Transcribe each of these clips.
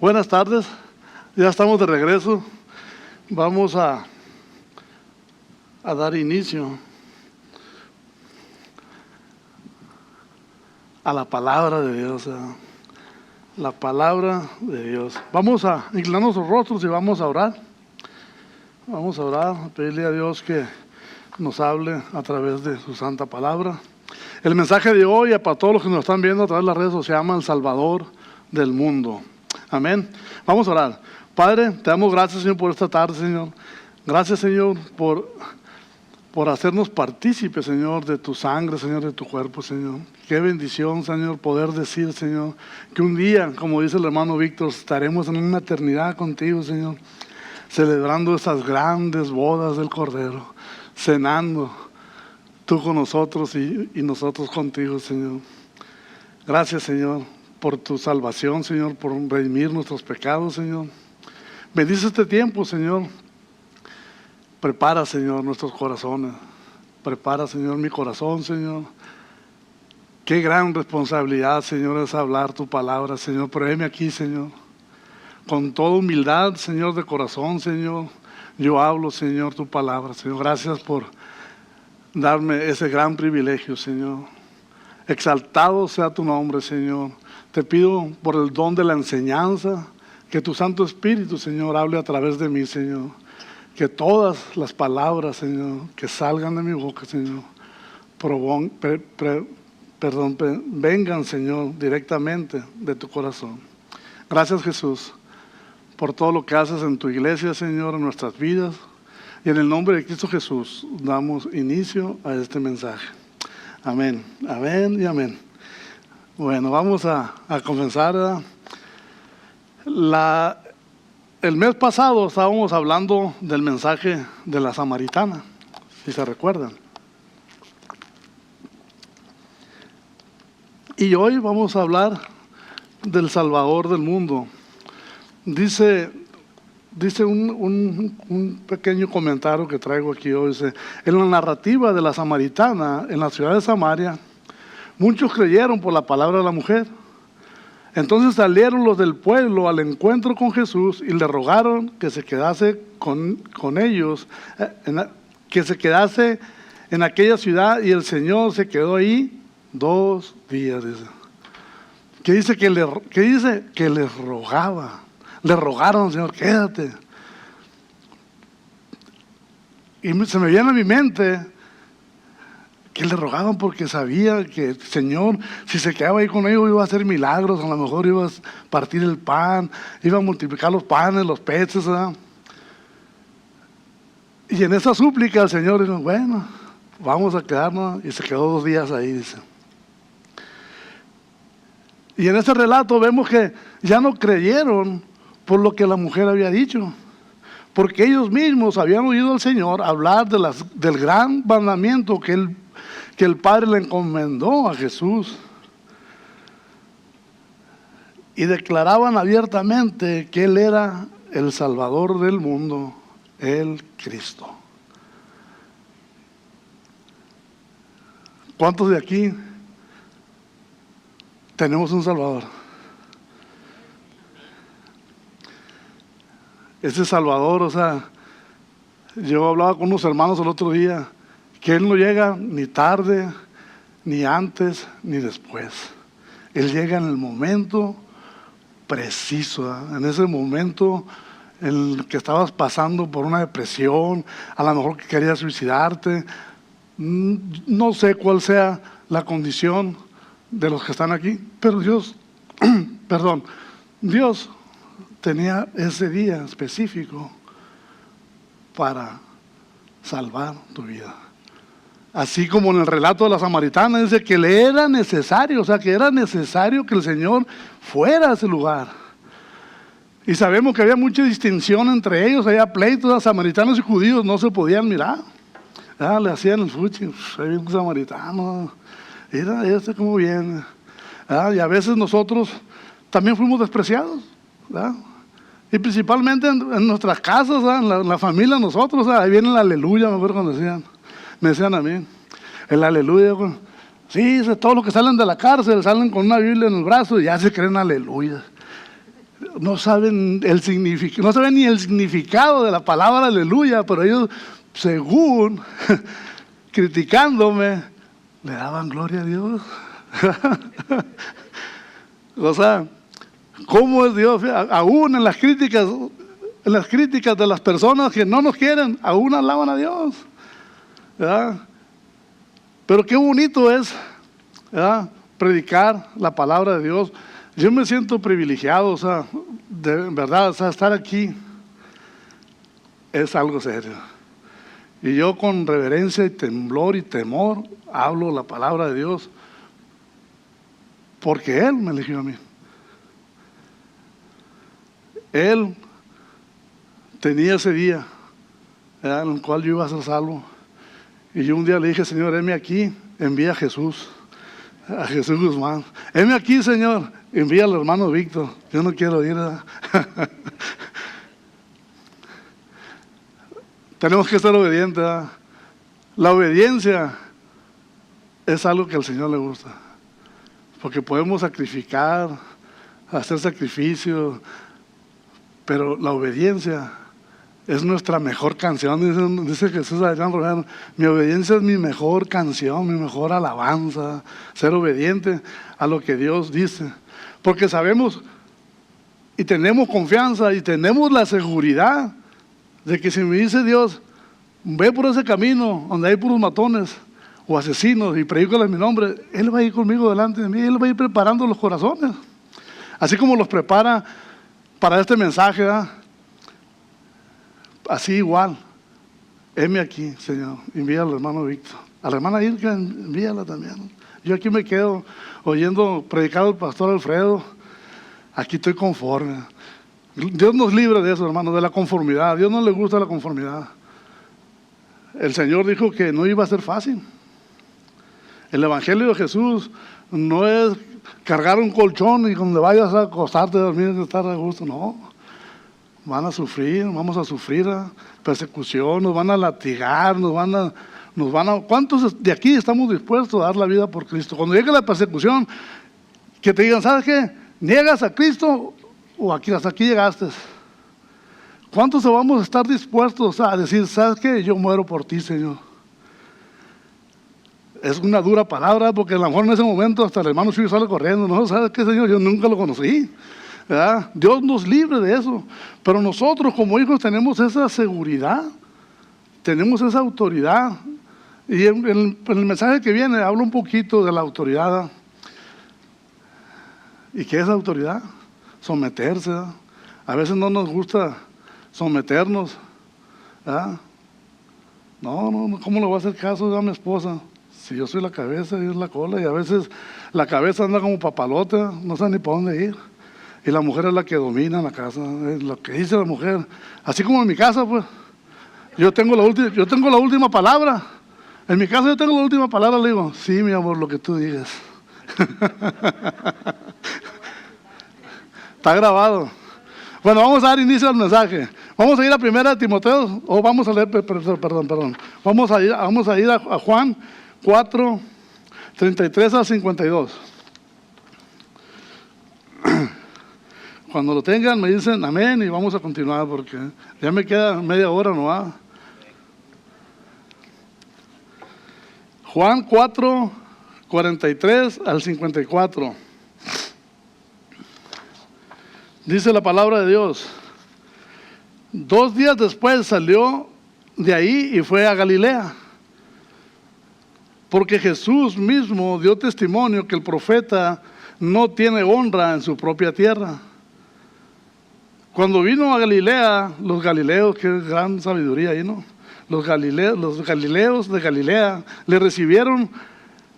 Buenas tardes, ya estamos de regreso. Vamos a dar inicio a la palabra de Dios. La palabra de Dios. Vamos a inclinar nuestros rostros y vamos a orar. Vamos a orar, a pedirle a Dios que nos hable a través de su santa palabra. El mensaje de hoy, para todos los que nos están viendo a través de las redes sociales, se llama El Salvador del Mundo. Amén. Vamos a orar. Padre, te damos gracias, Señor, por esta tarde, Señor. Gracias, Señor, por hacernos partícipes, Señor, de tu sangre, Señor, de tu cuerpo, Señor. Qué bendición, Señor, poder decir, Señor, que un día, como dice el hermano Víctor, estaremos en una eternidad contigo, Señor, celebrando esas grandes bodas del Cordero, cenando, tú con nosotros y nosotros contigo, Señor. Gracias, Señor, por tu salvación, Señor, por redimir nuestros pecados, Señor. Bendice este tiempo, Señor. Prepara, Señor, nuestros corazones. Prepara, Señor, mi corazón, Señor. Qué gran responsabilidad, Señor, es hablar tu palabra, Señor. Pero heme aquí, Señor. Con toda humildad, Señor, de corazón, Señor. Yo hablo, Señor, tu palabra, Señor. Gracias por darme ese gran privilegio, Señor. Exaltado sea tu nombre, Señor. Te pido por el don de la enseñanza, que tu Santo Espíritu, Señor, hable a través de mí, Señor. Que todas las palabras, Señor, que salgan de mi boca, Señor, vengan, Señor, directamente de tu corazón. Gracias, Jesús, por todo lo que haces en tu iglesia, Señor, en nuestras vidas. Y en el nombre de Cristo Jesús damos inicio a este mensaje. Amén, amén y amén. Bueno, vamos a comenzar. El mes pasado estábamos hablando del mensaje de la samaritana, si se recuerdan. Y hoy vamos a hablar del Salvador del mundo. Dice un pequeño comentario que traigo aquí hoy. Dice, en la narrativa de la samaritana en la ciudad de Samaria, muchos creyeron por la palabra de la mujer. Entonces salieron los del pueblo al encuentro con Jesús y le rogaron que se quedase con ellos, que se quedase en aquella ciudad, y el Señor se quedó ahí 2 días. Dice. ¿Qué dice? Que les rogaba. Le rogaron, Señor, quédate. Y se me viene a mi mente que le rogaban porque sabía que el Señor, si se quedaba ahí con ellos, iba a hacer milagros. A lo mejor iba a partir el pan, iba a multiplicar los panes, los peces, ¿verdad? Y en esa súplica el Señor dijo, bueno, vamos a quedarnos. Y se quedó 2 días ahí, dice. Y en ese relato vemos que ya no creyeron por lo que la mujer había dicho, porque ellos mismos habían oído al Señor hablar del gran mandamiento que el Padre le encomendó a Jesús, y declaraban abiertamente que Él era el Salvador del mundo, el Cristo. ¿Cuántos de aquí tenemos un Salvador? Ese Salvador, o sea, yo hablaba con unos hermanos el otro día, que Él no llega ni tarde, ni antes, ni después. Él llega en el momento preciso, ¿verdad? En ese momento en el que estabas pasando por una depresión, a lo mejor que querías suicidarte, no sé cuál sea la condición de los que están aquí, pero Dios tenía ese día específico para salvar tu vida. Así como en el relato de la samaritana dice que le era necesario, o sea, que era necesario que el Señor fuera a ese lugar. Y sabemos que había mucha distinción entre ellos, había pleitos, samaritanos y judíos no se podían mirar. Le hacían el fuchi, ahí viene un samaritano, mira, cómo viene. Y a veces nosotros también fuimos despreciados, ¿verdad? Y principalmente en nuestras casas, en la familia, nosotros, ahí viene el aleluya, me acuerdo cuando me decían a mí, el aleluya. Sí, todos los que salen de la cárcel salen con una Biblia en el brazo y ya se creen aleluya. no saben el significado, no saben ni el significado de la palabra aleluya, pero ellos, según criticándome, le daban gloria a Dios. O sea, ¿cómo es Dios? Aún en las críticas de las personas que no nos quieren, aún alaban a Dios, ¿verdad? Pero qué bonito es, ¿verdad?, predicar la palabra de Dios. Yo me siento privilegiado, o sea, de verdad, o sea, estar aquí es algo serio. Y yo con reverencia y temblor y temor hablo la palabra de Dios, porque Él me eligió a mí. Él tenía ese día, ¿verdad?, en el cual yo iba a ser salvo. Y yo un día le dije: Señor, heme aquí, envía a Jesús Guzmán. Heme aquí, Señor, envía al hermano Víctor. Yo no quiero ir, ¿verdad? Tenemos que ser obedientes, ¿verdad? La obediencia es algo que al Señor le gusta, porque podemos sacrificar, hacer sacrificios, pero la obediencia es nuestra mejor canción. Dice Jesús Adrián Romero: mi obediencia es mi mejor canción, mi mejor alabanza. Ser obediente a lo que Dios dice, porque sabemos y tenemos confianza y tenemos la seguridad de que si me dice Dios: ve por ese camino donde hay puros matones o asesinos y predícales mi nombre, Él va a ir conmigo delante de mí. Él va a ir preparando los corazones, así como los prepara para este mensaje, ¿verdad? Así igual, heme aquí, Señor, envía al hermano Víctor, a la hermana Irka, envíala también. Yo aquí me quedo oyendo predicar al pastor Alfredo, aquí estoy conforme. Dios nos libre de eso, hermano, de la conformidad. A Dios no le gusta la conformidad. El Señor dijo que no iba a ser fácil. El Evangelio de Jesús no es cargar un colchón y cuando vayas a acostarte a dormir estar a gusto, no. Van a sufrir, vamos a sufrir persecución, nos van a latigar, nos van a... ¿Cuántos de aquí estamos dispuestos a dar la vida por Cristo? Cuando llegue la persecución, que te digan: ¿sabes qué? ¿Niegas a Cristo o aquí, hasta aquí llegaste? ¿Cuántos vamos a estar dispuestos a decir: ¿sabes qué? Yo muero por ti, Señor? Es una dura palabra, porque a lo mejor en ese momento hasta el hermano Chuy sale corriendo. No, ¿sabes qué, Señor? Yo nunca lo conocí, ¿verdad? Dios nos libre de eso, pero nosotros como hijos tenemos esa seguridad, tenemos esa autoridad. Y en el mensaje que viene hablo un poquito de la autoridad. ¿Y qué es la autoridad? Someterse, ¿verdad? A veces no nos gusta someternos, ¿verdad? No, ¿cómo le voy a hacer caso a mi esposa? Si yo soy la cabeza y es la cola, y a veces la cabeza anda como papalote, no sabe ni para dónde ir. Y la mujer es la que domina la casa, es lo que dice la mujer. Así como en mi casa, pues, yo tengo la última palabra. En mi casa yo tengo la última palabra, le digo: sí, mi amor, lo que tú digas. Está grabado. Bueno, vamos a dar inicio al mensaje. Vamos a ir a 1 Timoteo, o vamos a leer, perdón. Vamos a ir a Juan 4, 33 al 52. Cuando lo tengan me dicen amén y vamos a continuar, porque ya me queda media hora, ¿no va? Juan 4, 43 al 54. Dice la palabra de Dios: 2 días después salió de ahí y fue a Galilea, porque Jesús mismo dio testimonio que el profeta no tiene honra en su propia tierra. Cuando vino a Galilea, los galileos, qué gran sabiduría ahí, ¿no? Los galileos de Galilea le recibieron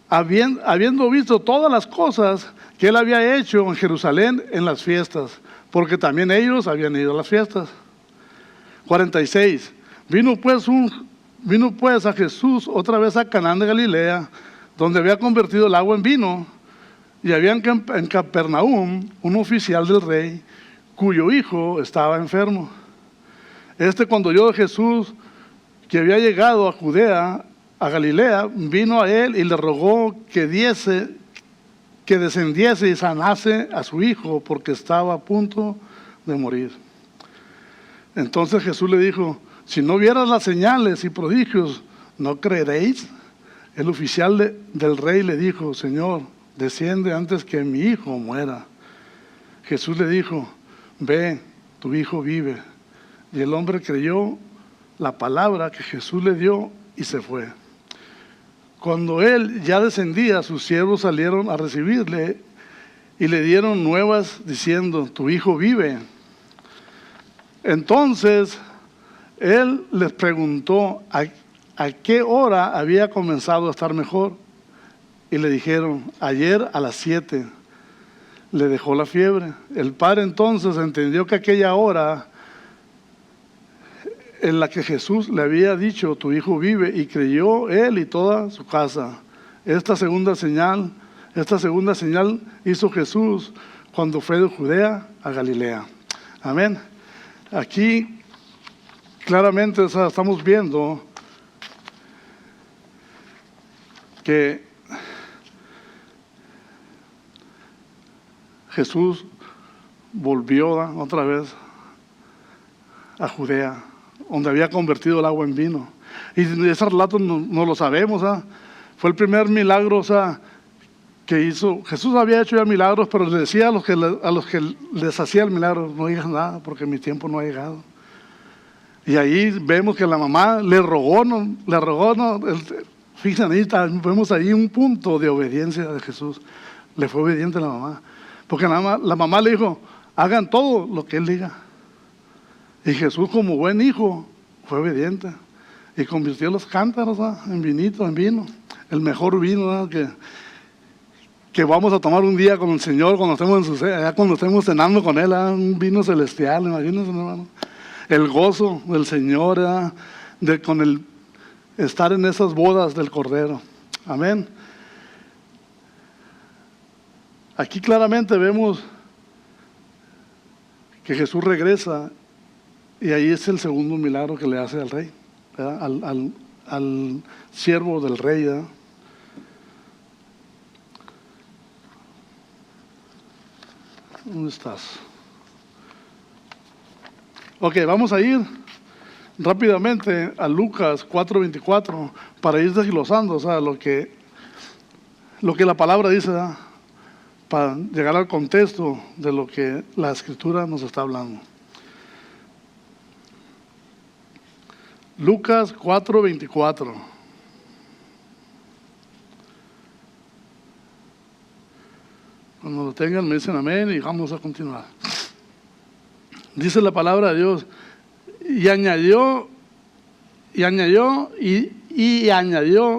habiendo visto todas las cosas que él había hecho en Jerusalén en las fiestas, porque también ellos habían ido a las fiestas. 46. Vino pues a Jesús otra vez a Canaán de Galilea, donde había convertido el agua en vino, y había en Capernaum un oficial del rey, cuyo hijo estaba enfermo. Cuando oyó Jesús que había llegado a Judea, a Galilea, vino a él y le rogó que descendiese y sanase a su hijo, porque estaba a punto de morir. Entonces Jesús le dijo: si no vieras las señales y prodigios, ¿no creeréis? El oficial del rey le dijo: Señor, desciende antes que mi hijo muera. Jesús le dijo: ve, tu hijo vive. Y el hombre creyó la palabra que Jesús le dio y se fue. Cuando él ya descendía, sus siervos salieron a recibirle y le dieron nuevas diciendo: tu hijo vive. Entonces él les preguntó a qué hora había comenzado a estar mejor, y le dijeron: ayer a las 7 le dejó la fiebre. El padre entonces entendió que aquella hora en la que Jesús le había dicho: tu hijo vive, y creyó él y toda su casa. Esta segunda señal hizo Jesús cuando fue de Judea a Galilea. Amén. Aquí claramente estamos viendo que Jesús volvió otra vez a Judea, donde había convertido el agua en vino. Y ese relato no lo sabemos. Fue el primer milagro que hizo. Jesús había hecho ya milagros, pero le decía a los que les hacía el milagro: no digas nada porque mi tiempo no ha llegado. Y ahí vemos que la mamá le rogó. Fíjense, vemos ahí un punto de obediencia de Jesús. Le fue obediente a la mamá, porque la mamá le dijo: hagan todo lo que él diga. Y Jesús, como buen hijo, fue obediente y convirtió los cántaros en vino, el mejor vino que vamos a tomar un día con el Señor cuando estemos cenando con Él, un vino celestial. Imagínense, hermano, el gozo del Señor, con el estar en esas bodas del Cordero. Amén. Aquí claramente vemos que Jesús regresa, y ahí es el segundo milagro que le hace al rey, al siervo del rey. ¿Dónde estás? Ok, vamos a ir rápidamente a Lucas 4:24 para ir desglosando, lo que la palabra dice, para llegar al contexto de lo que la Escritura nos está hablando. Lucas 4:24. Cuando lo tengan me dicen amén y vamos a continuar. Dice la palabra de Dios: y añadió,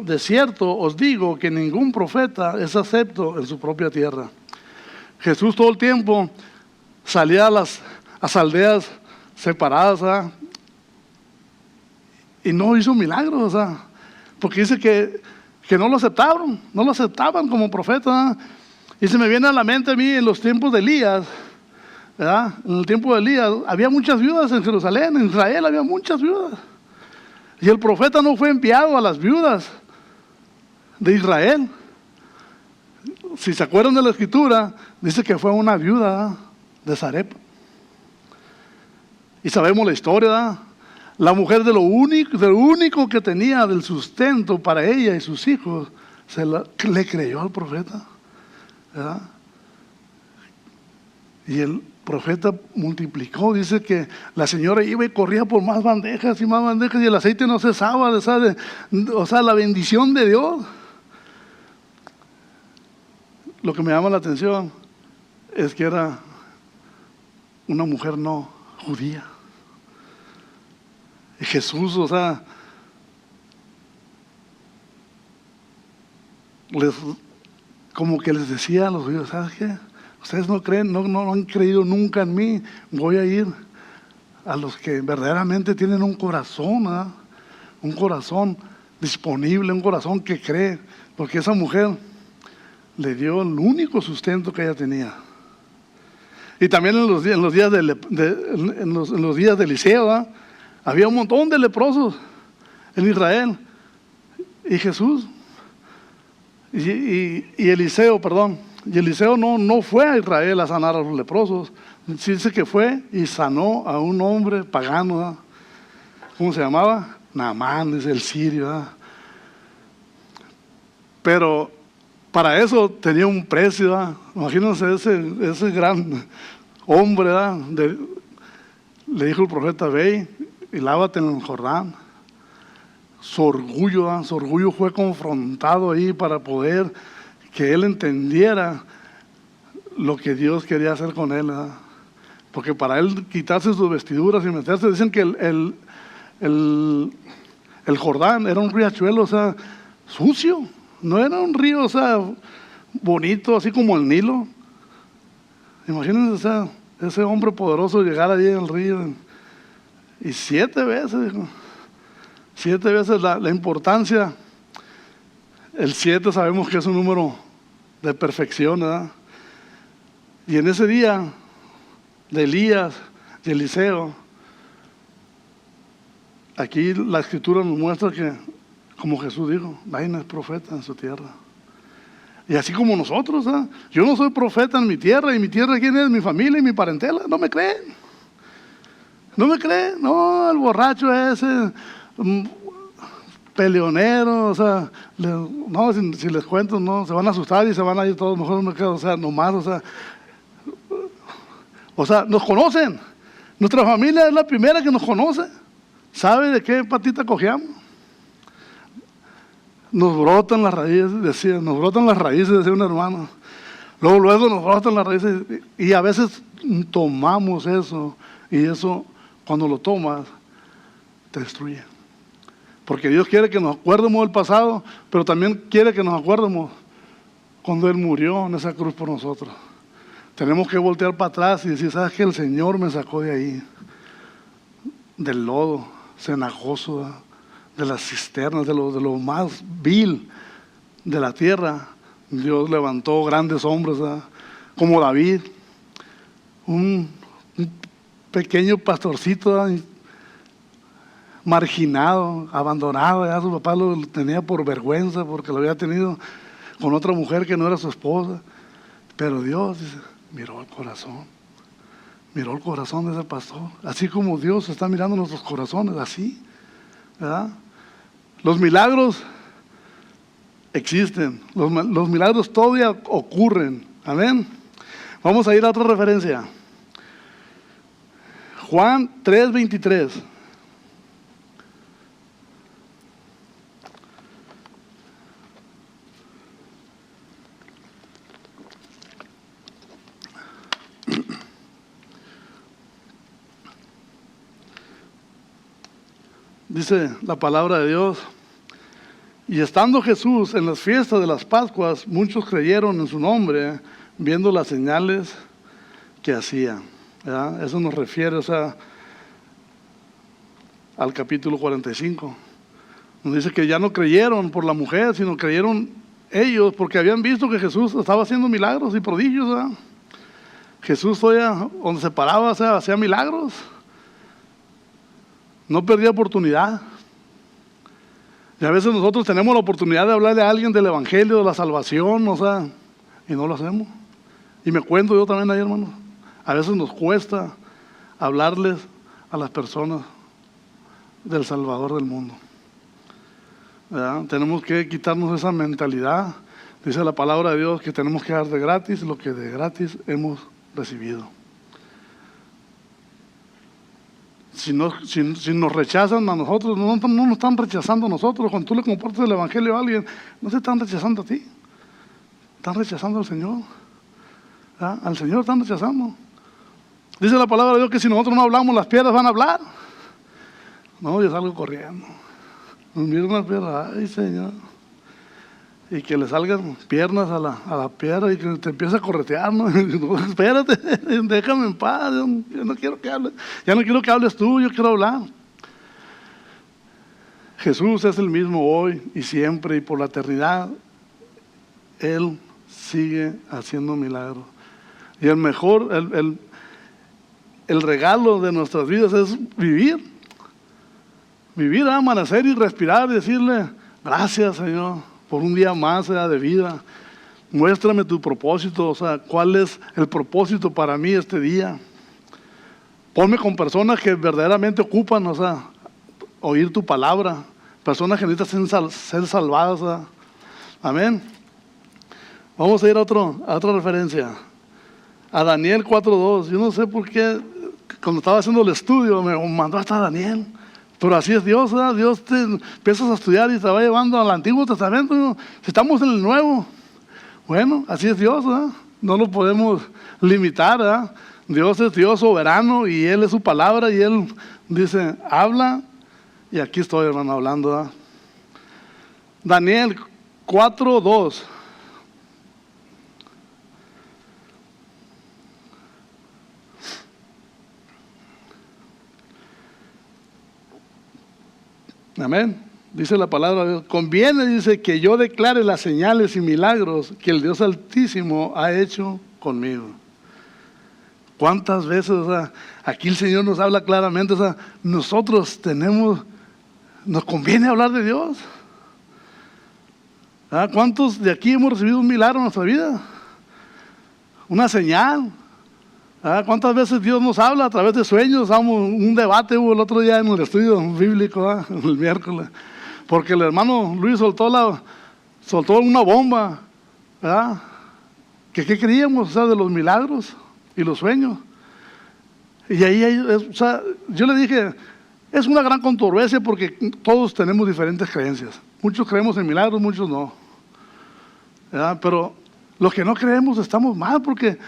de cierto os digo que ningún profeta es acepto en su propia tierra. Jesús todo el tiempo salía a las aldeas separadas, y no hizo milagros, porque dice que no lo aceptaban como profeta. Y se me viene a la mente a mí en los tiempos de Elías, ¿verdad? En el tiempo de Elías había muchas viudas en Jerusalén, en Israel había muchas viudas. Y el profeta no fue enviado a las viudas de Israel. Si se acuerdan de la Escritura, dice que fue una viuda de Sarepta. Y sabemos la historia, la mujer de lo único que tenía del sustento para ella y sus hijos, le creyó al profeta, ¿verdad? Y el profeta multiplicó. Dice que la señora iba y corría por más bandejas y más bandejas, y el aceite no cesaba, la bendición de Dios. Lo que me llama la atención es que era una mujer no judía. Y Jesús, como que les decía a los judíos: ¿sabes qué? Ustedes no creen, no han creído nunca en mí. Voy a ir a los que verdaderamente tienen un corazón disponible, un corazón que cree, porque esa mujer le dio el único sustento que ella tenía. Y también en los días de Eliseo, había un montón de leprosos en Israel, y Jesús y Eliseo no fue a Israel a sanar a los leprosos. Dice que fue y sanó a un hombre pagano, ¿verdad? ¿Cómo se llamaba? Naamán, dice el sirio, ¿verdad? Pero para eso tenía un precio, ¿verdad? Imagínense ese gran hombre, ¿verdad? Le dijo el profeta: ve y lávate en el Jordán. Su orgullo, ¿verdad? Su orgullo fue confrontado ahí para poder que él entendiera lo que Dios quería hacer con él, ¿verdad? Porque para él quitarse sus vestiduras y meterse, dicen que el Jordán era un riachuelo, o sea, sucio, no era un río, o sea, bonito, así como el Nilo. Imagínense, o sea, ese hombre poderoso llegar allí en el río y 7 veces, dijo, 7 veces la importancia. El 7 sabemos que es un número de perfección, ¿verdad? Y en ese día de Elías y Eliseo, aquí la escritura nos muestra que, como Jesús dijo, nadie es profeta en su tierra. Y así como nosotros, ¿eh? Yo no soy profeta en mi tierra, y mi tierra, ¿quién es? Mi familia y mi parentela. No me creen. No me creen. No, el borracho ese, peleonero, o sea, no, si les cuento, no, se van a asustar y se van a ir todos, mejor me quedo, o sea, nomás, o sea, nos conocen. Nuestra familia es la primera que nos conoce. ¿Sabe de qué patita cojeamos? Nos brotan las raíces, decía un hermano. Luego nos brotan las raíces y a veces tomamos eso, y eso, cuando lo tomas, te destruye. Porque Dios quiere que nos acuerdemos del pasado, pero también quiere que nos acuerdemos cuando Él murió en esa cruz por nosotros. Tenemos que voltear para atrás y decir: ¿sabes qué? El Señor me sacó de ahí, del lodo cenagoso, ¿verdad? De las cisternas, de lo más vil de la tierra. Dios levantó grandes hombres, ¿verdad? Como David, un pequeño pastorcito, ¿verdad? Marginado, abandonado, ¿verdad? Su papá lo tenía por vergüenza porque lo había tenido con otra mujer que no era su esposa. Pero Dios, dice, miró el corazón de ese pastor, así como Dios está mirando nuestros corazones, así, ¿verdad? Los milagros existen, los milagros todavía ocurren, amén. Vamos a ir a otra referencia, Juan 3:23. Dice la palabra de Dios: y estando Jesús en las fiestas de las Pascuas, muchos creyeron en su nombre, viendo las señales que hacía, ¿verdad? Eso nos refiere, o sea, al capítulo 45. Nos dice que ya no creyeron por la mujer, sino creyeron ellos porque habían visto que Jesús estaba haciendo milagros y prodigios, ¿verdad? Jesús todavía, donde se paraba, o sea, hacía milagros. No perdía oportunidad. Y a veces nosotros tenemos la oportunidad de hablarle a alguien del evangelio, de la salvación, o sea, y no lo hacemos. Y me cuento yo también ahí, hermanos. A veces nos cuesta hablarles a las personas del Salvador del mundo, ¿verdad? Tenemos que quitarnos esa mentalidad. Dice la palabra de Dios que tenemos que dar de gratis lo que de gratis hemos recibido. Si nos rechazan a nosotros, no nos están rechazando a nosotros. Cuando tú le compartes el evangelio a alguien, no te están rechazando a ti, están rechazando al Señor, ¿verdad? Al Señor están rechazando. Dice la palabra de Dios que si nosotros no hablamos, las piedras van a hablar. No, yo salgo corriendo, nos miro unas piedras, ay Señor, y que le salgan piernas a la piedra y que te empiece a corretear, ¿no? No, espérate, déjame en paz, yo no quiero que hables, ya no quiero que hables tú, yo quiero hablar. Jesús es el mismo hoy y siempre y por la eternidad. Él sigue haciendo milagros. Y el mejor, el regalo de nuestras vidas es vivir, amanecer y respirar y decirle: gracias, Señor, por un día más de vida. Muéstrame tu propósito, o sea, cuál es el propósito para mí este día. Ponme con personas que verdaderamente ocupan, o sea, oír tu palabra. Personas que necesitan ser salvadas, ¿verdad? Amén. Vamos a ir a otra referencia. A Daniel 4:2. Yo no sé por qué, cuando estaba haciendo el estudio, me mandó hasta Daniel. Pero así es Dios, ¿verdad? Dios te empiezas a estudiar y te va llevando al Antiguo Testamento. Si estamos en el Nuevo, bueno, así es Dios, ¿verdad? No lo podemos limitar, ¿verdad? Dios es Dios soberano y Él es su palabra y Él dice, habla, y aquí estoy, hermano, hablando, ¿verdad? Daniel 4:2. Amén. Dice la palabra de Dios. Conviene, dice, que yo declare las señales y milagros que el Dios Altísimo ha hecho conmigo. ¿Cuántas veces, o sea, aquí el Señor nos habla claramente? O sea, nosotros nos conviene hablar de Dios. ¿Ah? ¿Cuántos de aquí hemos recibido un milagro en nuestra vida? Una señal. ¿Ah? ¿Cuántas veces Dios nos habla a través de sueños? Un debate hubo el otro día en el estudio bíblico, el miércoles, porque el hermano Luis soltó una bomba, ¿verdad? ¿Qué creíamos, o sea, de los milagros y los sueños? Y ahí, o sea, yo le dije, es una gran controversia porque todos tenemos diferentes creencias. Muchos creemos en milagros, muchos no, ¿verdad? Pero los que no creemos estamos mal, porque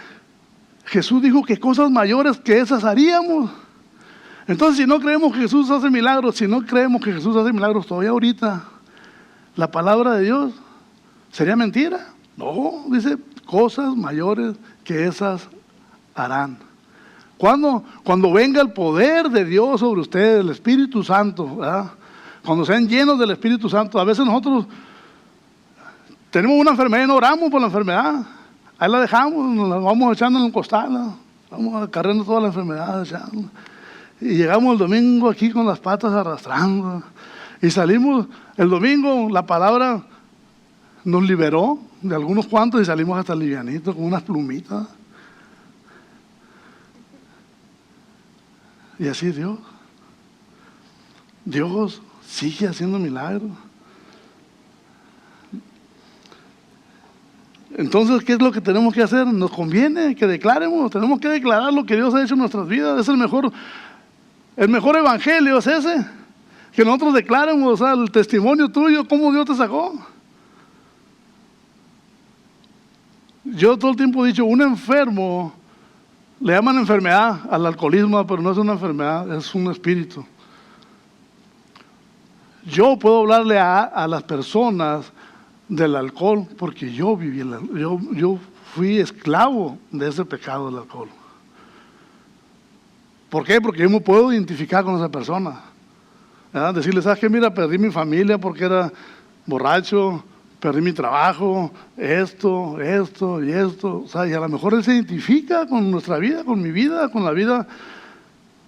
Jesús dijo que cosas mayores que esas haríamos. Entonces, si no creemos que Jesús hace milagros, todavía ahorita, la palabra de Dios sería mentira. No, dice, cosas mayores que esas harán. Cuando venga el poder de Dios sobre ustedes, el Espíritu Santo, ¿verdad? Cuando sean llenos del Espíritu Santo. A veces nosotros tenemos una enfermedad y no oramos por la enfermedad. Ahí la dejamos, nos la vamos echando en el costal, ¿no? Vamos acarreando toda la enfermedad, echando. Y llegamos el domingo aquí con las patas arrastrando. Y salimos el domingo, la palabra nos liberó de algunos cuantos y salimos hasta livianitos con unas plumitas. Y así Dios. Dios sigue haciendo milagros. Entonces, ¿qué es lo que tenemos que hacer? Nos conviene que declaremos, tenemos que declarar lo que Dios ha hecho en nuestras vidas. Es el mejor evangelio, es ese. Que nosotros declaremos, o sea, el testimonio tuyo, cómo Dios te sacó. Yo todo el tiempo he dicho, un enfermo, le llaman enfermedad al alcoholismo, pero no es una enfermedad, es un espíritu. Yo puedo hablarle a las personas del alcohol porque yo fui esclavo de ese pecado del alcohol. ¿Por qué? Porque yo me puedo identificar con esa persona, ¿verdad? Decirle, ¿sabes qué? Mira, perdí mi familia porque era borracho, perdí mi trabajo, esto y esto. O sea, y a lo mejor él se identifica con nuestra vida, con mi vida, con la vida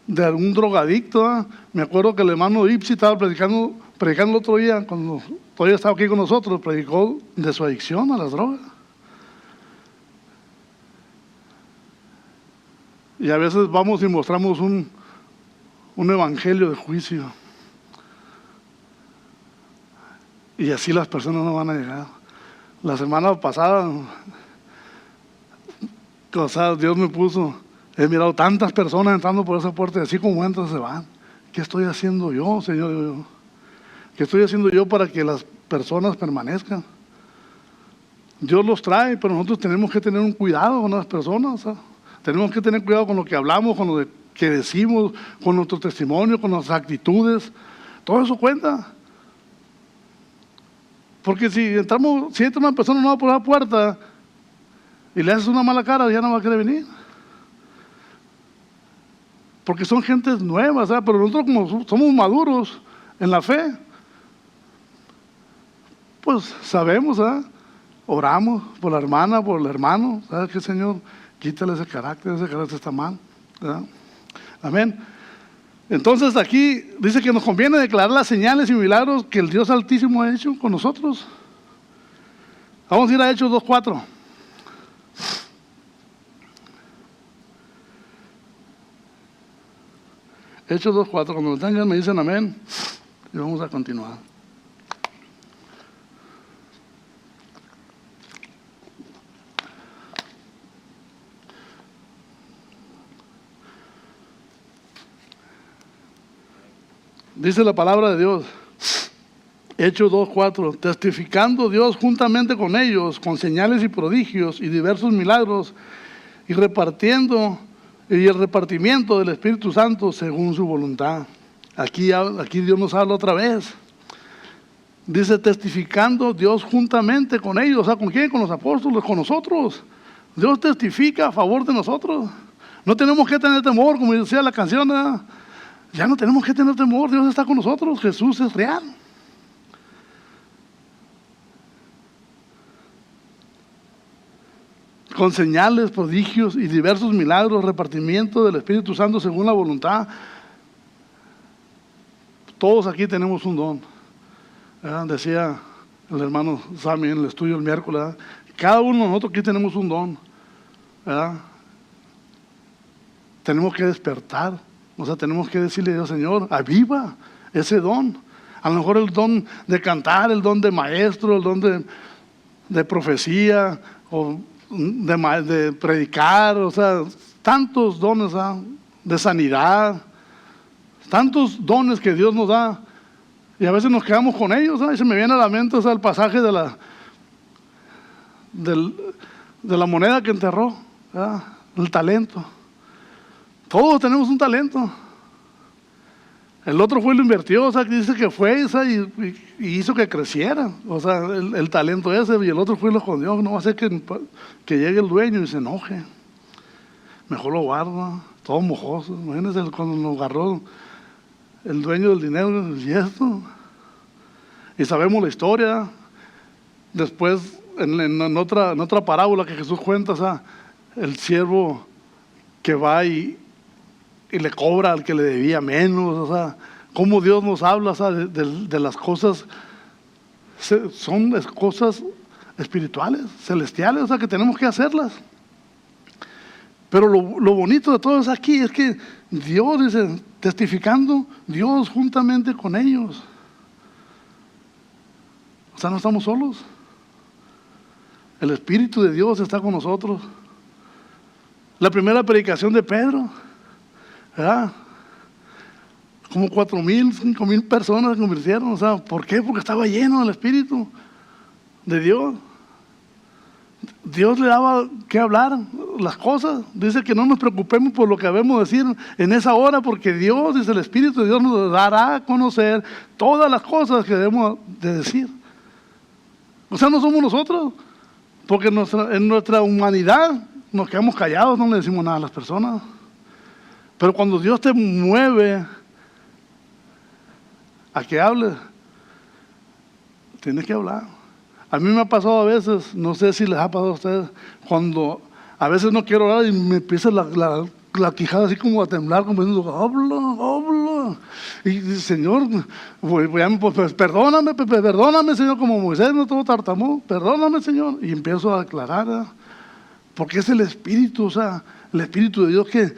de algún drogadicto, ¿verdad? Me acuerdo que el hermano Ipsi estaba predicando el otro día, cuando todavía estaba aquí con nosotros, predicó de su adicción a las drogas. Y a veces vamos y mostramos un evangelio de juicio. Y así las personas no van a llegar. La semana pasada, o sea, Dios me puso, he mirado tantas personas entrando por esa puerta y así como entran se van. ¿Qué estoy haciendo yo, Señor? ¿Qué estoy haciendo yo para que las personas permanezcan? Dios los trae, pero nosotros tenemos que tener un cuidado con las personas, ¿sabes? Tenemos que tener cuidado con lo que hablamos, con lo que decimos, con nuestro testimonio, con nuestras actitudes. Todo eso cuenta. Porque si entra una persona nueva por la puerta y le haces una mala cara, ya no va a querer venir. Porque son gentes nuevas, ¿sabes? Pero nosotros, como somos maduros en la fe, pues sabemos, ¿sabes? Oramos por la hermana, por el hermano. ¿Sabes qué, Señor? Quítale ese carácter está mal, ¿verdad? Amén. Entonces aquí dice que nos conviene declarar las señales y milagros que el Dios Altísimo ha hecho con nosotros. Vamos a ir a Hechos 2:4. Hechos 2:4. Cuando lo tengan me dicen amén y vamos a continuar. Dice la palabra de Dios, Hechos 2:4, testificando Dios juntamente con ellos, con señales y prodigios y diversos milagros, y el repartimiento del Espíritu Santo según su voluntad. Aquí Dios nos habla otra vez. Dice, testificando Dios juntamente con ellos. O sea, ¿con quién? Con los apóstoles, con nosotros. Dios testifica a favor de nosotros. No tenemos que tener temor, como decía la canción, ¿verdad? Ya no tenemos que tener temor, Dios está con nosotros, Jesús es real. Con señales, prodigios y diversos milagros, repartimiento del Espíritu Santo según la voluntad. Todos aquí tenemos un don. Decía el hermano Sammy en el estudio el miércoles, ¿verdad? Cada uno de nosotros aquí tenemos un don, ¿verdad? Tenemos que despertar. O sea, tenemos que decirle a Dios, Señor, aviva ese don. A lo mejor el don de cantar, el don de maestro, el don de profecía, o de predicar, o sea, tantos dones, ¿verdad? De sanidad, tantos dones que Dios nos da. Y a veces nos quedamos con ellos, ¿verdad? Y se me viene a la mente, o sea, el pasaje de la moneda que enterró, ¿verdad? El talento. Todos tenemos un talento. El otro fue y lo invirtió, o sea, que dice que fue, o sea, y hizo que creciera, o sea, el talento ese, y el otro fue y lo escondió. No va a ser que llegue el dueño y se enoje. Mejor lo guarda, todo mojoso. Imagínense cuando nos agarró el dueño del dinero, y esto. Y sabemos la historia. Después, en otra parábola que Jesús cuenta, o sea, el siervo que va y le cobra al que le debía menos, o sea, cómo Dios nos habla, o sea, de las cosas, son cosas espirituales, celestiales, o sea, que tenemos que hacerlas. Pero lo bonito de todo es aquí, es que Dios dice, testificando Dios juntamente con ellos. O sea, no estamos solos. El Espíritu de Dios está con nosotros. La primera predicación de Pedro, ¿verdad? Como 4,000, 5,000 personas se convirtieron. O sea, ¿por qué? Porque estaba lleno del Espíritu de Dios. Dios le daba que hablar las cosas. Dice que no nos preocupemos por lo que debemos decir en esa hora, porque Dios, dice, el Espíritu de Dios nos dará a conocer todas las cosas que debemos de decir. O sea, no somos nosotros, porque en nuestra humanidad nos quedamos callados, no le decimos nada a las personas. Pero cuando Dios te mueve a que hables, tienes que hablar. A mí me ha pasado a veces, no sé si les ha pasado a ustedes, cuando a veces no quiero hablar y me empieza la quijada así como a temblar, como diciendo, habla. Y dice, Señor, pues, perdóname, Señor, como Moisés, no todo tartamudo, perdóname, Señor. Y empiezo a aclarar, porque es el Espíritu, o sea, el Espíritu de Dios que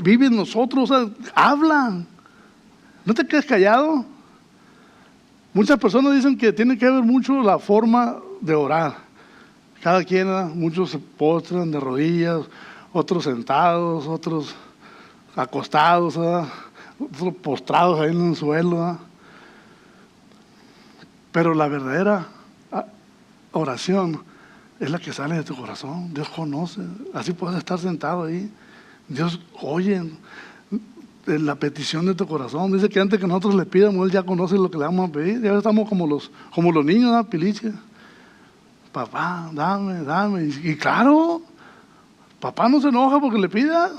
vive en nosotros, o sea, habla. No te quedes callado. Muchas personas dicen que tiene que ver mucho la forma de orar. Cada quien, muchos se postran de rodillas, otros sentados, otros acostados, otros postrados ahí en el suelo. Pero la verdadera oración es la que sale de tu corazón. Dios conoce. Así puedes estar sentado ahí. Dios oye la petición de tu corazón. Dice que antes que nosotros le pidamos, Él ya conoce lo que le vamos a pedir. Ya estamos como los niños, piliches. Papá, dame. Y claro, papá no se enoja porque le pida.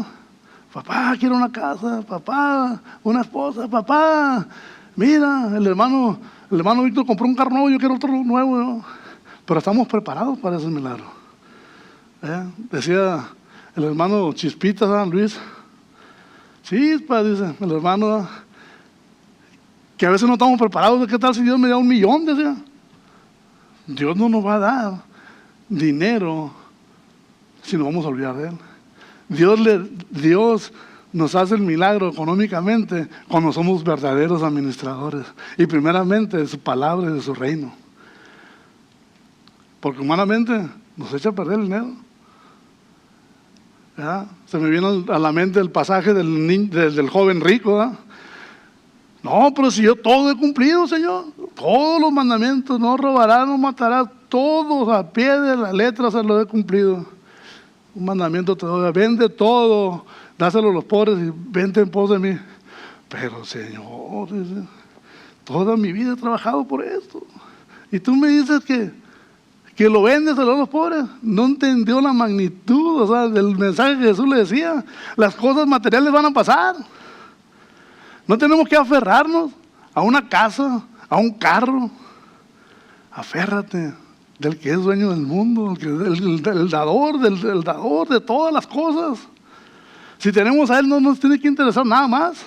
Papá, quiero una casa. Papá, una esposa. Papá, mira, el hermano Víctor compró un carro nuevo, yo quiero otro nuevo, ¿no? Pero estamos preparados para ese milagro. Decía el hermano Chispita, San Luis, Chispa, dice el hermano, que a veces no estamos preparados. ¿Qué tal si Dios me da 1,000,000? Decía, Dios no nos va a dar dinero si nos vamos a olvidar de Él. Dios nos hace el milagro económicamente cuando somos verdaderos administradores. Y primeramente de su palabra y de su reino. Porque humanamente nos echa a perder el dinero. ¿Verdad? Se me viene a la mente el pasaje del joven rico. ¿Verdad? No, pero si yo todo he cumplido, Señor. Todos los mandamientos, no robarás, no matarás, todos a pie de la letra se los he cumplido. Un mandamiento te doy, vende todo, dáselo a los pobres y vente en pos de mí. Pero Señor, toda mi vida he trabajado por esto. Y tú me dices que lo vendes a los pobres. No entendió la magnitud, o sea, del mensaje que Jesús le decía. Las cosas materiales van a pasar. No tenemos que aferrarnos a una casa, a un carro. Aférrate del que es dueño del mundo, el dador de todas las cosas. Si tenemos a Él, no nos tiene que interesar nada más.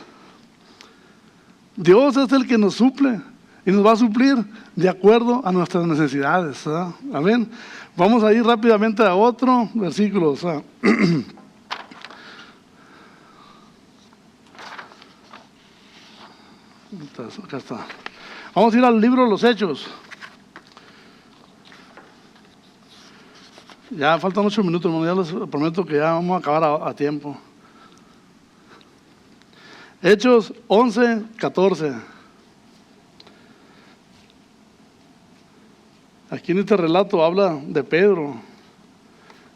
Dios es el que nos suple y nos va a suplir de acuerdo a nuestras necesidades. ¿Verdad? Amén. Vamos a ir rápidamente a otro versículo. O sea, acá está. Vamos a ir al libro de los Hechos. Ya faltan 8 minutos, hermano. Ya les prometo que ya vamos a acabar a tiempo. Hechos 11, 14. Aquí en este relato habla de Pedro.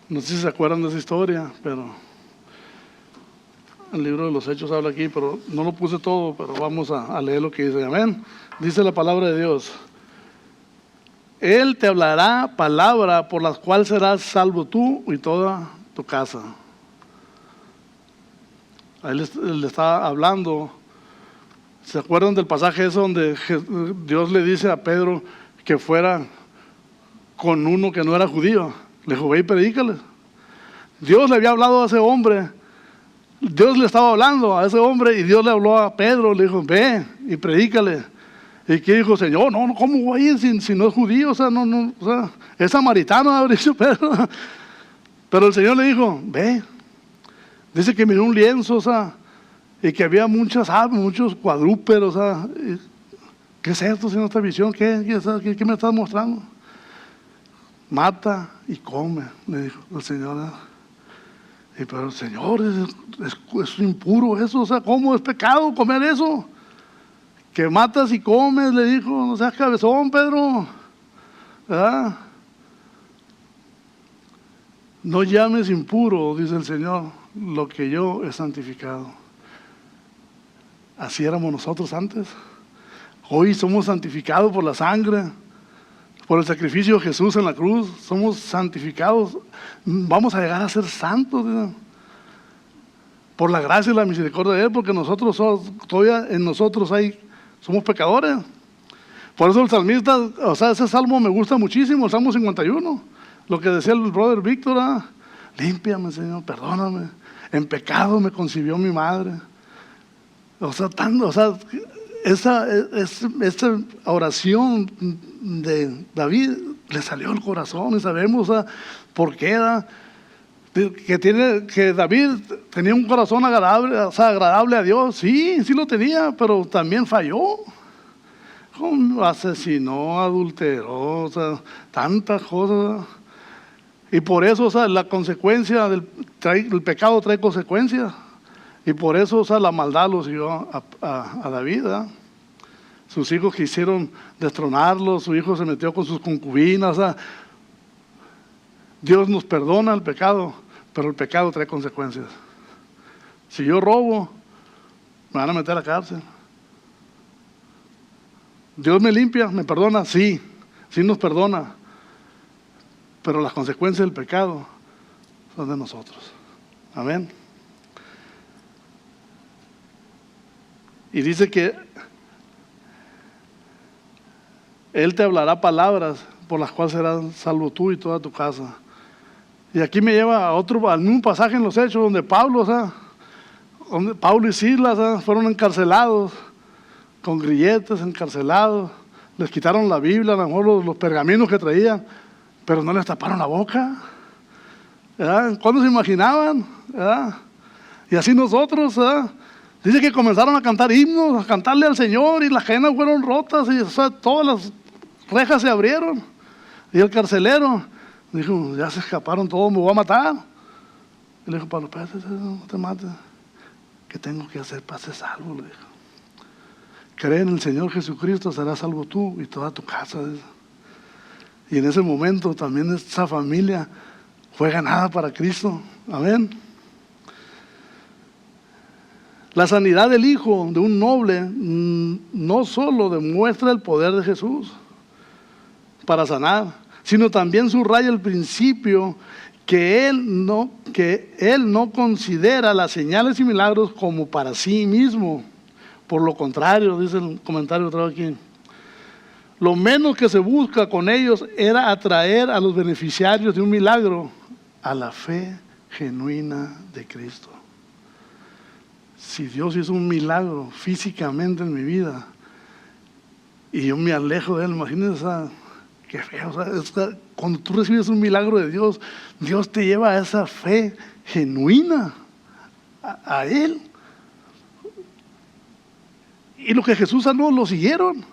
No sé si se acuerdan de esa historia, pero el libro de los Hechos habla aquí, pero no lo puse todo, pero vamos a leer lo que dice. Amén. Dice la palabra de Dios. Él te hablará palabra por la cual serás salvo tú y toda tu casa. A él le está hablando. ¿Se acuerdan del pasaje ese donde Dios le dice a Pedro que fuera con uno que no era judío? Le dijo, ve y predícale. Dios le había hablado a ese hombre. Dios le estaba hablando a ese hombre y Dios le habló a Pedro. Le dijo, ve y predícale. ¿Y qué dijo? Señor, no, ¿cómo voy a ir si no es judío? O sea, es samaritano, habría dicho Pedro. Pero el Señor le dijo, ve. Dice que miró un lienzo, o sea, y que había muchas aves, muchos cuadrúpedos, o sea. ¿Qué es esto, Señor, esta visión? ¿Qué me estás mostrando? Mata y come, le dijo el Señor. Y pero Señor, es impuro eso, o sea, ¿cómo es pecado comer eso? Que matas y comes, le dijo, no seas cabezón, Pedro. ¿Verdad? No llames impuro, dice el Señor, lo que yo he santificado. Así éramos nosotros antes. Hoy somos santificados por la sangre, por el sacrificio de Jesús en la cruz. Somos santificados. Vamos a llegar a ser santos, ¿verdad? Por la gracia y la misericordia de Él, porque nosotros todavía en nosotros somos pecadores. Por eso el salmista, o sea, ese salmo me gusta muchísimo, el Salmo 51. Lo que decía el brother Víctor, límpiame, Señor, perdóname. En pecado me concibió mi madre. O sea, esa oración de David le salió al corazón y sabemos por qué era. Que David tenía un corazón agradable a Dios. Sí lo tenía, pero también falló. Asesinó, adulteró, o sea, tantas cosas. Y por eso, o sea, la consecuencia el pecado trae consecuencias. Y por eso, o sea, la maldad lo siguió a David. Sus hijos quisieron destronarlo, su hijo se metió con sus concubinas. Dios nos perdona el pecado, pero el pecado trae consecuencias. Si yo robo, me van a meter a la cárcel. Dios me limpia, me perdona, sí nos perdona. Pero las consecuencias del pecado son de nosotros. Amén. Y dice que Él te hablará palabras por las cuales serás salvo tú y toda tu casa. Y aquí me lleva al mismo pasaje en los Hechos donde Pablo y Silas fueron encarcelados, con grilletes, encarcelados. Les quitaron la Biblia, a lo mejor los pergaminos que traían, pero no les taparon la boca. ¿Verdad? ¿Cuándo se imaginaban? ¿Verdad? Y así nosotros, dice que comenzaron a cantar himnos, a cantarle al Señor, y las cadenas fueron rotas, y todas las rejas se abrieron. Y el carcelero dijo, ya se escaparon todos, me voy a matar. Y le dijo, Pablo, espérate, no te mates. ¿Qué tengo que hacer para ser salvo? Le dijo. Cree en el Señor Jesucristo, serás salvo tú y toda tu casa. Y en ese momento también esa familia fue ganada para Cristo. Amén. La sanidad del hijo de un noble no solo demuestra el poder de Jesús para sanar, sino también subraya el principio que él no considera las señales y milagros como para sí mismo. Por lo contrario, dice el comentario otra vez aquí, lo menos que se busca con ellos era atraer a los beneficiarios de un milagro a la fe genuina de Cristo. Si Dios hizo un milagro físicamente en mi vida y yo me alejo de Él, imagínense, qué feo. Cuando tú recibes un milagro de Dios, Dios te lleva a esa fe genuina, a Él. Y lo que Jesús sanó, lo siguieron.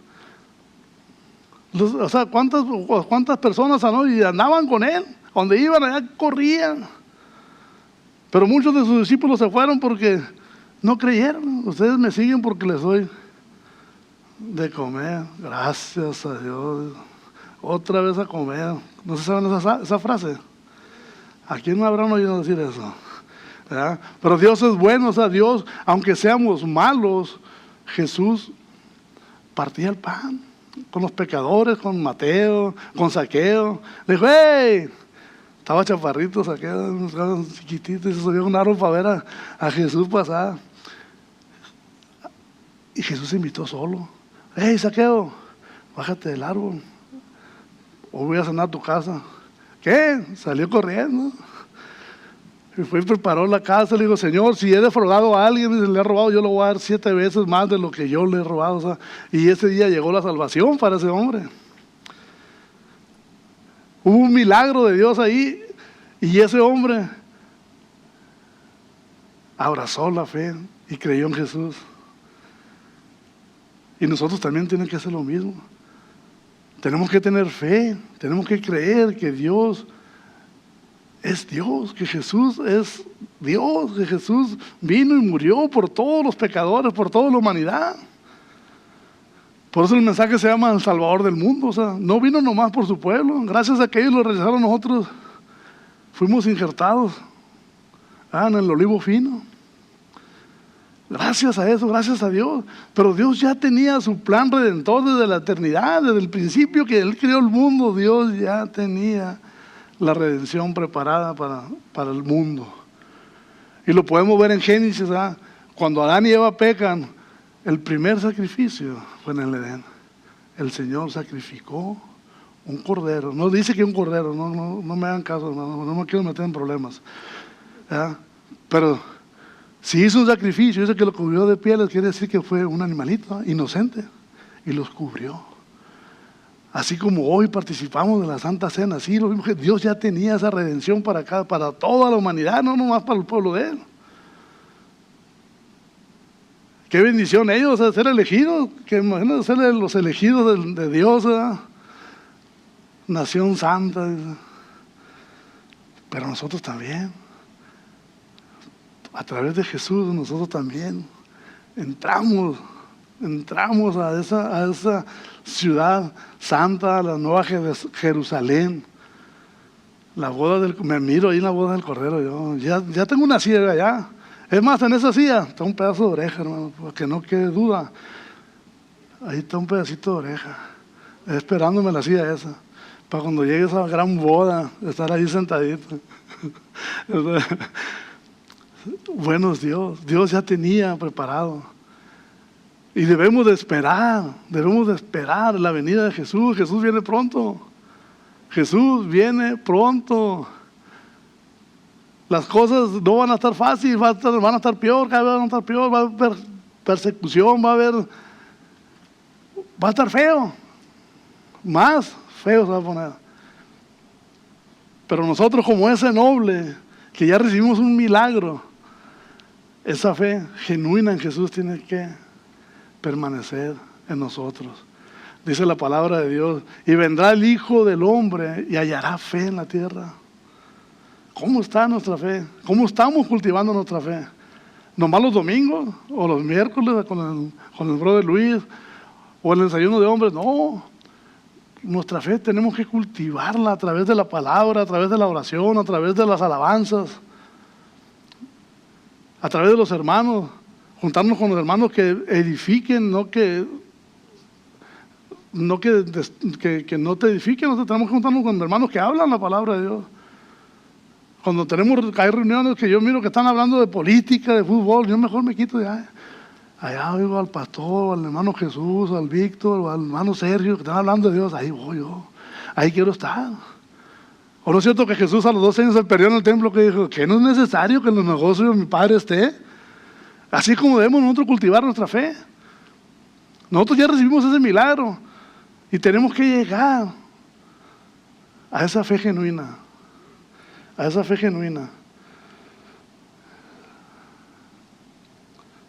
¿Cuántas personas sanó y andaban con Él? Donde iban, allá corrían. Pero muchos de sus discípulos se fueron porque no creyeron. Ustedes me siguen porque les doy de comer. Gracias a Dios. Otra vez a comer. ¿No se saben esa frase? ¿A quién no habrán oído decir eso? ¿Verdad? Pero Dios es bueno, Dios, aunque seamos malos, Jesús partía el pan con los pecadores, con Mateo, con Zaqueo. Le dijo, ¡hey! Estaba chaparrito, Zaqueo, chiquitito, y se subió a un árbol para ver a Jesús pasar. Y Jesús se invitó solo. ¡Hey, Zaqueo! Bájate del árbol. O voy a cenar a tu casa. ¿Qué? Salió corriendo. Y fue y preparó la casa. Le dijo, Señor, si he defraudado a alguien y le he robado, yo le voy a dar 7 veces más de lo que yo le he robado. Y ese día llegó la salvación para ese hombre. Hubo un milagro de Dios ahí. Y ese hombre abrazó la fe y creyó en Jesús. Y nosotros también tenemos que hacer lo mismo. Tenemos que tener fe, tenemos que creer que Dios es Dios, que Jesús es Dios, que Jesús vino y murió por todos los pecadores, por toda la humanidad. Por eso el mensaje se llama el Salvador del mundo. No vino nomás por su pueblo. Gracias a que ellos lo rechazaron, nosotros fuimos injertados en el olivo fino. Gracias a eso, gracias a Dios. Pero Dios ya tenía su plan redentor desde la eternidad, desde el principio que Él creó el mundo. Dios ya tenía la redención preparada para el mundo. Y lo podemos ver en Génesis, cuando Adán y Eva pecan, el primer sacrificio fue en el Edén. El Señor sacrificó un cordero. No dice que un cordero, no me hagan caso, hermano, no me quiero meter en problemas. Pero si hizo un sacrificio, dice que lo cubrió de pieles, quiere decir que fue un animalito inocente y los cubrió. Así como hoy participamos de la Santa Cena, así lo mismo que Dios ya tenía esa redención para toda la humanidad, no nomás para el pueblo de Él. Qué bendición ellos, ser elegidos, que imagínate ser los elegidos de Dios, nación santa. Pero nosotros también. A través de Jesús nosotros también entramos a esa ciudad santa, la nueva Jerusalén. La boda me miro ahí en la boda del Cordero. Yo ya tengo una silla allá. Es más, en esa silla está un pedazo de oreja, hermano, para que no quede duda. Ahí está un pedacito de oreja, esperándome la silla esa, para cuando llegue esa gran boda, estar ahí sentadito. Bueno es Dios ya tenía preparado. Y debemos de esperar la venida de Jesús. Jesús viene pronto. Jesús viene pronto. Las cosas no van a estar fáciles, van a estar peor, cada vez van a estar peor, va a haber persecución, va a estar feo. Más feo se va a poner. Pero nosotros, como ese noble, que ya recibimos un milagro, esa fe genuina en Jesús tiene que permanecer en nosotros. Dice la palabra de Dios, y vendrá el Hijo del Hombre y hallará fe en la tierra. ¿Cómo está nuestra fe? ¿Cómo estamos cultivando nuestra fe? ¿Nomás los domingos o los miércoles con el brother Luis o el desayuno de hombres? No, nuestra fe tenemos que cultivarla a través de la palabra, a través de la oración, a través de las alabanzas, a través de los hermanos, juntarnos con los hermanos que edifiquen, no que no te edifiquen. Nosotros tenemos que juntarnos con hermanos que hablan la palabra de Dios. Cuando hay reuniones que yo miro que están hablando de política, de fútbol, yo mejor me quito de allá oigo al pastor, al hermano Jesús, al Víctor, o al hermano Sergio, que están hablando de Dios. Ahí voy yo, ahí quiero estar. ¿O no es cierto que Jesús a los 12 años se perdió en el templo, que dijo que no es necesario que en los negocios de mi Padre esté? Así como debemos nosotros cultivar nuestra fe. Nosotros ya recibimos ese milagro y tenemos que llegar a esa fe genuina. A esa fe genuina.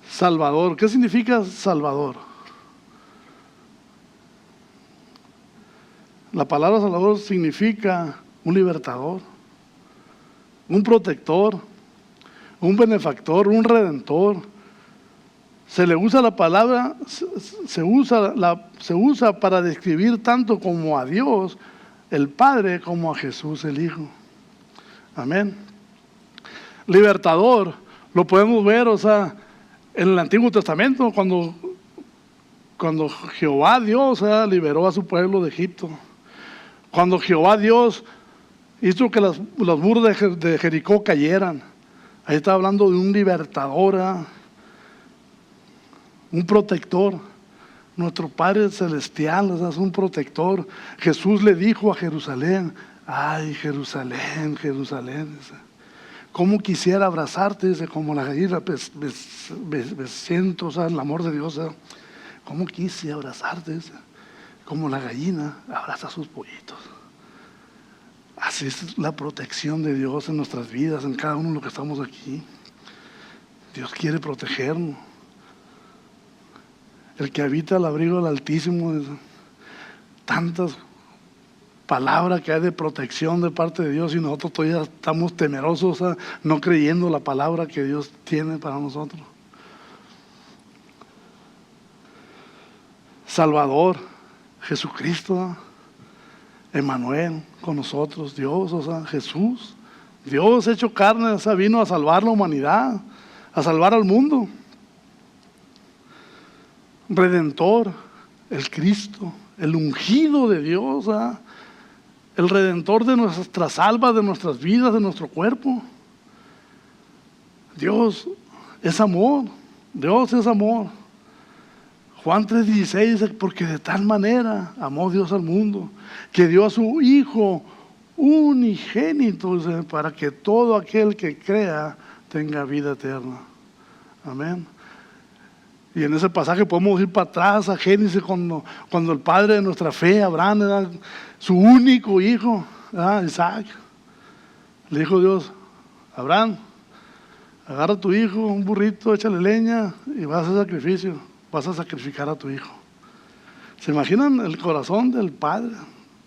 Salvador. ¿Qué significa Salvador? La palabra Salvador significa un libertador, un protector, un benefactor, un redentor. Se le usa la palabra, se usa para describir tanto como a Dios, el Padre, como a Jesús, el Hijo. Amén. Libertador, lo podemos ver, en el Antiguo Testamento, cuando Jehová Dios liberó a su pueblo de Egipto. Cuando Jehová Dios hizo que los muros de Jericó cayeran. Ahí está hablando de un libertador, un protector. Nuestro Padre Celestial es un protector. Jesús le dijo a Jerusalén, ay, Jerusalén, Jerusalén, cómo quisiera abrazarte, dice, como la gallina, me siento, el amor de Dios, cómo quise abrazarte, dice, como la gallina abraza a sus pollitos. Así es la protección de Dios en nuestras vidas, en cada uno de los que estamos aquí. Dios quiere protegernos. El que habita al abrigo del Altísimo, tantas palabra que hay de protección de parte de Dios, y nosotros todavía estamos temerosos, no creyendo la palabra que Dios tiene para nosotros. Salvador, Jesucristo, Emmanuel con nosotros, Dios, Jesús, Dios hecho carne, vino a salvar la humanidad, a salvar al mundo. Redentor, el Cristo, el ungido de Dios, el redentor de nuestras almas, de nuestras vidas, de nuestro cuerpo. Dios es amor, Dios es amor. Juan 3:16 dice, porque de tal manera amó Dios al mundo, que dio a su Hijo unigénito, dice, para que todo aquel que crea tenga vida eterna. Amén. Y en ese pasaje podemos ir para atrás a Génesis, cuando el padre de nuestra fe, Abraham, era su único hijo, Isaac. Le dijo Dios, Abraham, agarra a tu hijo, un burrito, échale leña y vas a hacer sacrificio, vas a sacrificar a tu hijo. ¿Se imaginan el corazón del padre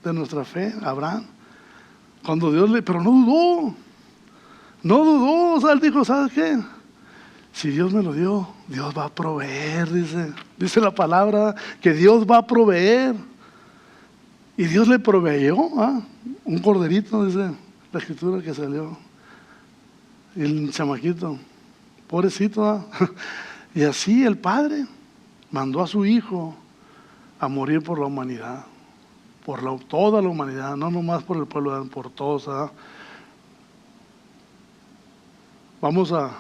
de nuestra fe, Abraham? Cuando Dios pero no dudó, él dijo, ¿sabes qué? Si Dios me lo dio, Dios va a proveer, dice la palabra, que Dios va a proveer. Y Dios le proveyó, un corderito, dice la escritura que salió. Y el chamaquito, pobrecito, y así el Padre mandó a su Hijo a morir por la humanidad, por toda la humanidad, no nomás por el pueblo, por todos. Vamos a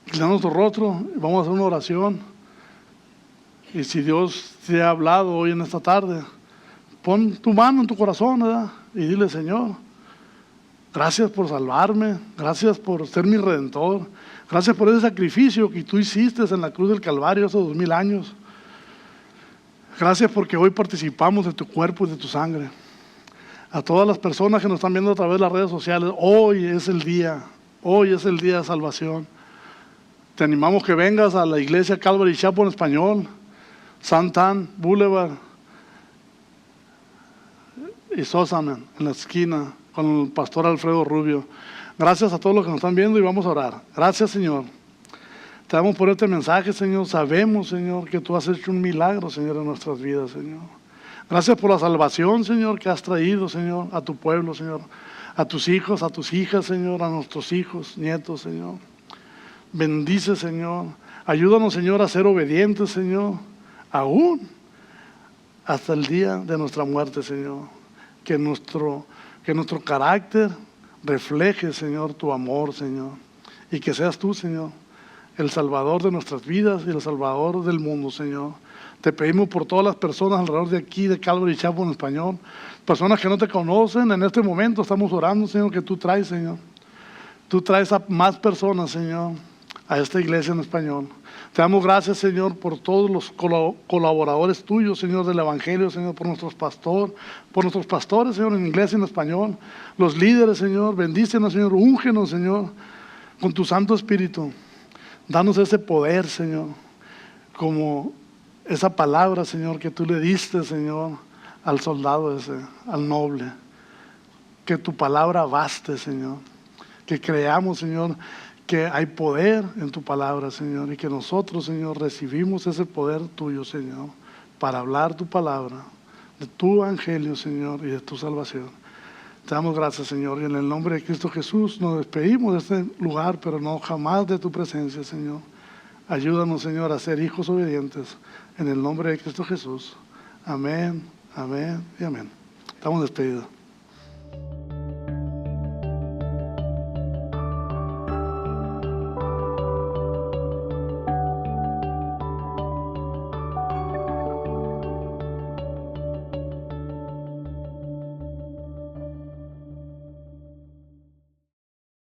inclinar nuestro rostro, vamos a hacer una oración. Y si Dios te ha hablado hoy en esta tarde, pon tu mano en tu corazón, ¿verdad? Y dile, Señor, gracias por salvarme, gracias por ser mi redentor, gracias por ese sacrificio que tú hiciste en la cruz del Calvario hace 2000 años. Gracias porque hoy participamos de tu cuerpo y de tu sangre. A todas las personas que nos están viendo a través de las redes sociales, hoy es el día de salvación. Te animamos que vengas a la iglesia Calvary Chapel en español, Santan Boulevard y Sosamen, en la esquina, con el pastor Alfredo Rubio. Gracias a todos los que nos están viendo y vamos a orar. Gracias, Señor. Te damos por este mensaje, Señor. Sabemos, Señor, que tú has hecho un milagro, Señor, en nuestras vidas, Señor. Gracias por la salvación, Señor, que has traído, Señor, a tu pueblo, Señor. A tus hijos, a tus hijas, Señor, a nuestros hijos, nietos, Señor. Bendice, Señor. Ayúdanos, Señor, a ser obedientes, Señor, aún hasta el día de nuestra muerte, Señor. Que nuestro carácter refleje, Señor, tu amor, Señor. Y que seas tú, Señor, el Salvador de nuestras vidas y el Salvador del mundo, Señor. Te pedimos por todas las personas alrededor de aquí, de Calvary Chapel en español, personas que no te conocen. En este momento estamos orando, Señor, que tú traes, Señor. Tú traes a más personas, Señor, a esta iglesia en español. Te damos gracias, Señor, por todos los colaboradores tuyos, Señor, del Evangelio, Señor, por nuestros pastores, Señor, en inglés y en español. Los líderes, Señor, bendícenos, Señor, úngenos, Señor, con tu Santo Espíritu. Danos ese poder, Señor, como esa palabra, Señor, que tú le diste, Señor, al soldado ese, al noble. Que tu palabra baste, Señor. Que creamos, Señor, que hay poder en tu palabra, Señor, y que nosotros, Señor, recibimos ese poder tuyo, Señor, para hablar tu palabra, de tu evangelio, Señor, y de tu salvación. Te damos gracias, Señor, y en el nombre de Cristo Jesús nos despedimos de este lugar, pero no jamás de tu presencia, Señor. Ayúdanos, Señor, a ser hijos obedientes, en el nombre de Cristo Jesús. Amén, amén y amén. Estamos despedidos.